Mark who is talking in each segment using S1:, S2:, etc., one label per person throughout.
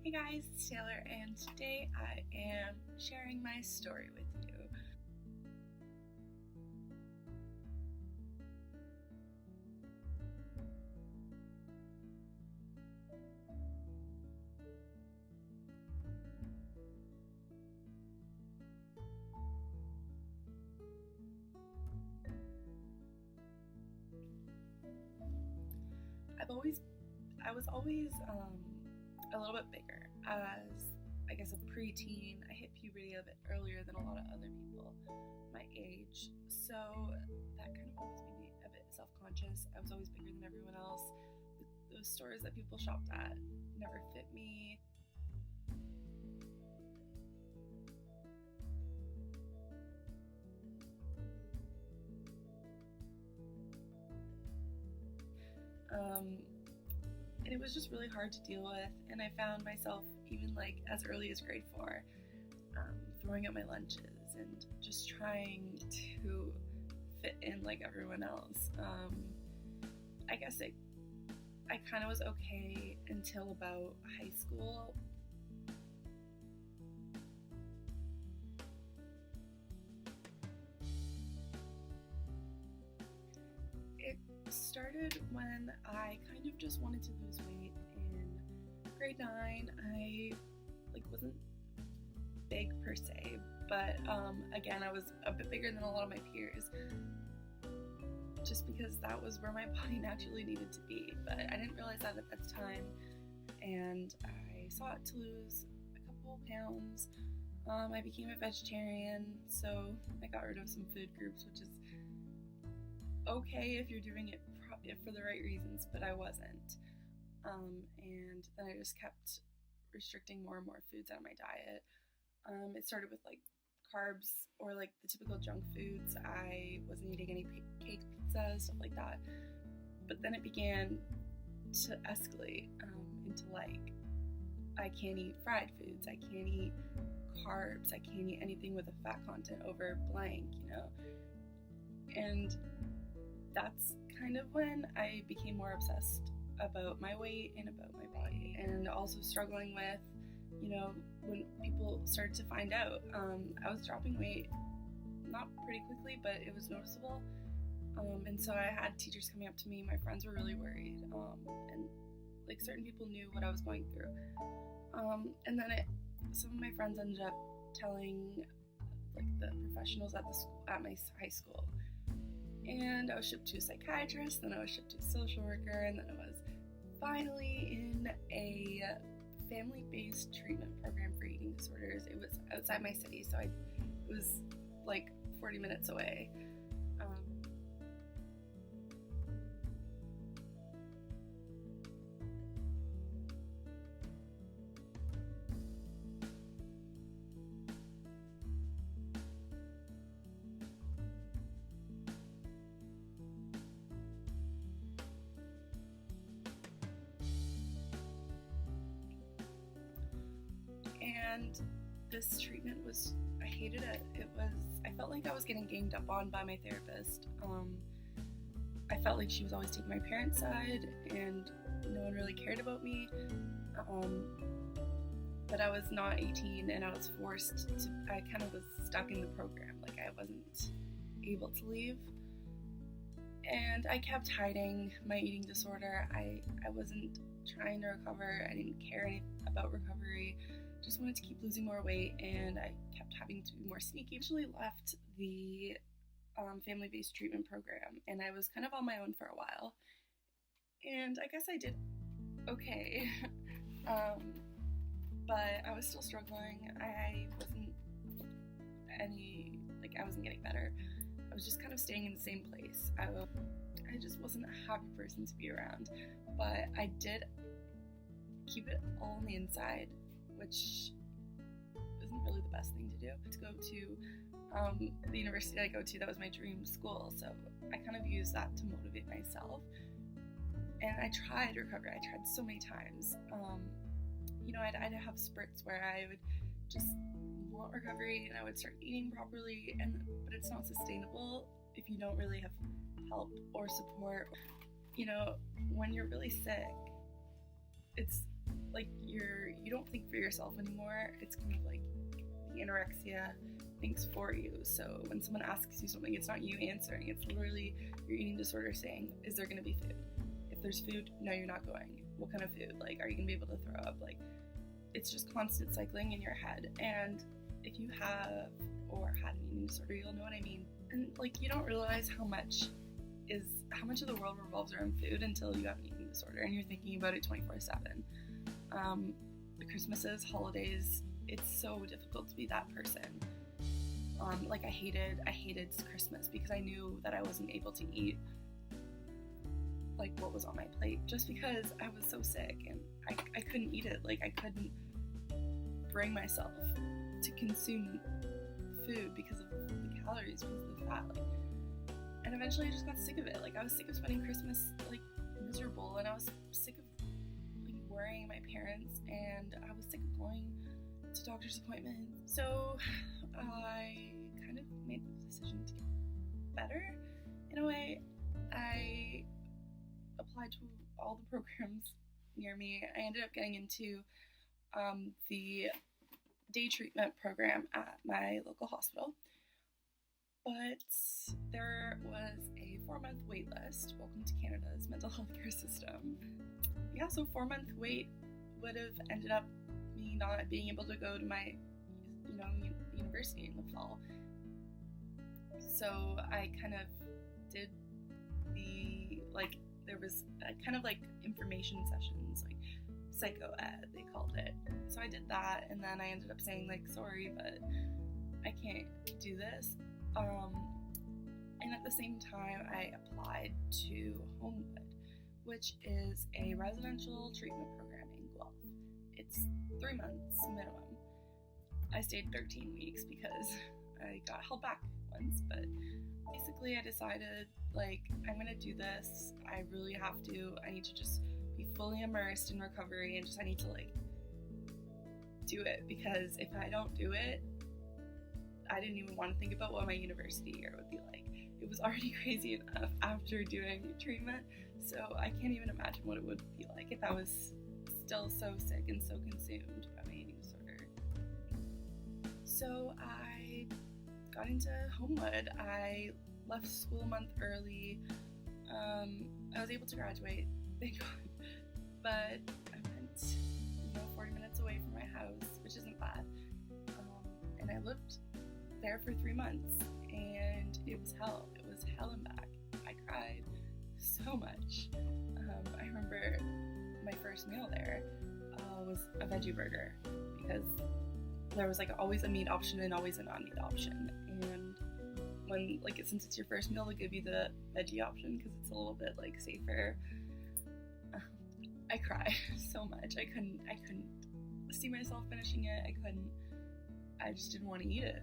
S1: Hey guys, it's Taylor, and today I am sharing my story with you. I was always a little bit bigger. As I guess a preteen, I hit puberty a bit earlier than a lot of other people my age, so that kind of always made me a bit self-conscious. I was always bigger than everyone else. Those stores that people shopped at never fit me. And it was just really hard to deal with. And I found myself, even like as early as grade 4, throwing out my lunches and just trying to fit in like everyone else. I guess I kind of was okay until about high school. It started when I kind of just wanted to lose weight in grade 9. I wasn't big per se, but again, I was a bit bigger than a lot of my peers, just because that was where my body naturally needed to be. But I didn't realize that at the time, and I sought to lose a couple pounds. I became a vegetarian, so I got rid of some food groups, which is okay if you're doing it for the right reasons, but I wasn't. And then I just kept restricting more and more foods out of my diet. It started with like carbs or like the typical junk foods. I wasn't eating any cake, pizza, stuff like that. But then it began to escalate into like, I can't eat fried foods, I can't eat carbs, I can't eat anything with a fat content over blank, And that's kind of when I became more obsessed about my weight and about my body, and also struggling with, when people started to find out. I was dropping weight, not pretty quickly, but it was noticeable. And so I had teachers coming up to me. My friends were really worried, and like certain people knew what I was going through. And then some of my friends ended up telling like the professionals at the school, at my high school. And I was shipped to a psychiatrist, then I was shipped to a social worker, and then I was finally in a family-based treatment program for eating disorders. It was outside my city, so it was like 40 minutes away. And this treatment I hated it. I felt like I was getting ganged up on by my therapist. I felt like she was always taking my parents' side, and no one really cared about me. But I was not 18, and I was forced to, I kind of was stuck in the program. Like, I wasn't able to leave. And I kept hiding my eating disorder. I wasn't trying to recover. I didn't care about recovery. Just wanted to keep losing more weight, and I kept having to be more sneaky. I actually left the family-based treatment program, and I was kind of on my own for a while. And I guess I did okay. But I was still struggling. I wasn't getting better. I was just kind of staying in the same place. I just wasn't a happy person to be around. But I did keep it all on the inside, which isn't really the best thing to do. To go to the university I go to, that was my dream school, so I kind of used that to motivate myself. And I tried recovery. I tried so many times. I'd have spurts where I would just want recovery and I would start eating properly, but it's not sustainable if you don't really have help or support. When you're really sick, it's like you you don't think for yourself anymore. It's kind of like the anorexia thinks for you. So when someone asks you something, it's not you answering. It's literally your eating disorder saying, is there going to be food? If there's food, no, you're not going. What kind of food? Like, are you going to be able to throw up? Like, it's just constant cycling in your head. And if you have or had an eating disorder, you'll know what I mean. And like, you don't realize how much of the world revolves around food until you have an eating disorder and you're thinking about it 24/7. Christmases, holidays, it's so difficult to be that person. Like I hated Christmas because I knew that I wasn't able to eat like what was on my plate just because I was so sick and I couldn't eat it. Like I couldn't bring myself to consume food because of the calories, because of the fat. And eventually I just got sick of it. Like I was sick of spending Christmas like miserable, and I was sick of like worrying my parents, and I was sick of going to doctor's appointments. So I kind of made the decision to get better in a way. I applied to all the programs near me. I ended up getting into the day treatment program at my local hospital. But there was a 4-month wait list. Welcome to Canada's mental health care system. Yeah, so 4-month wait would have ended up me not being able to go to my, university in the fall. So I kind of did there was kind of like information sessions, like psycho ed, they called it. So I did that, and then I ended up saying like, sorry, but I can't do this. And at the same time, I applied to Homewood, which is a residential treatment program in Guelph. It's 3 months minimum. I stayed 13 weeks because I got held back once, but basically I decided, like, I'm gonna do this. I really have to. I need to just be fully immersed in recovery, and I need to, like, do it, because if I don't do it, I didn't even want to think about what my university year would be like. It was already crazy enough after doing treatment, so I can't even imagine what it would be like if I was still so sick and so consumed by my eating disorder. So I got into Homewood. I left school a month early. I was able to graduate, thank God, but I went 40 minutes away from my house, which isn't bad, and I lived there for 3 months, and it was hell. It was hell and back. I cried so much. I remember my first meal there was a veggie burger, because there was like always a meat option and always a non-meat option, and when since it's your first meal, they give you the veggie option because it's a little bit like safer. I cried so much. I couldn't see myself finishing it. I just didn't want to eat it,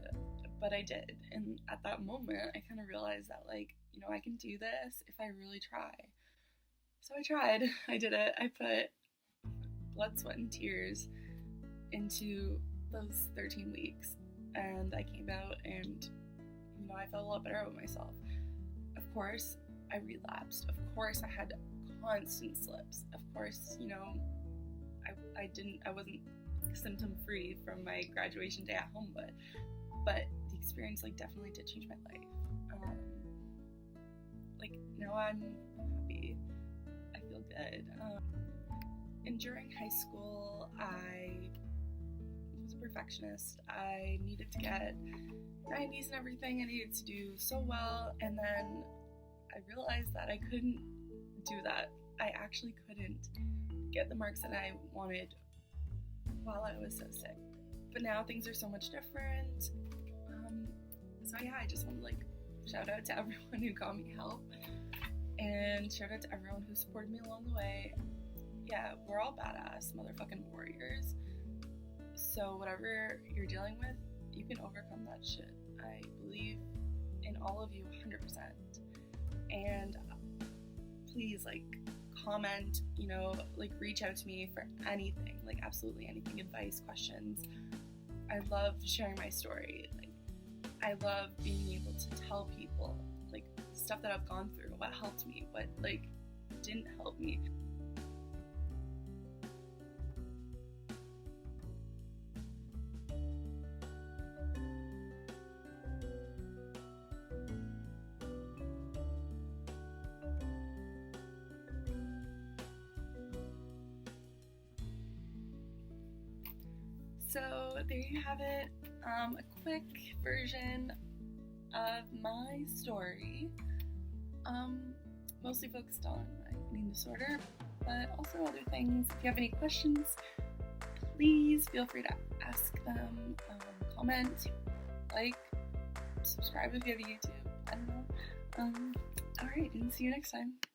S1: but I did. And at that moment, I kind of realized that, I can do this if I really try. So I tried. I did it. I put blood, sweat, and tears into those 13 weeks, and I came out, and I felt a lot better about myself. Of course, I relapsed. Of course, I had constant slips. Of course, I wasn't symptom free from my graduation day at home, but the experience definitely did change my life. Now I'm happy. I feel good. And during high school, I was a perfectionist. I needed to get 90s and everything. I needed to do so well, and then I realized that I couldn't do that. I actually couldn't get the marks that I wanted while I was so sick. But now things are so much different. So yeah, I just want to shout out to everyone who got me help, and shout out to everyone who supported me along the way. Yeah, we're all badass motherfucking warriors. So whatever you're dealing with, you can overcome that shit. I believe in all of you 100%. And please comment, reach out to me for anything, absolutely anything, advice, questions. I love sharing my story. I love being able to tell people stuff that I've gone through, what helped me, what didn't help me. So there you have it, a quick version of my story, mostly focused on my eating disorder, but also other things. If you have any questions, please feel free to ask them, comment, like, subscribe if you have a YouTube, I don't know. Alright, and see you next time.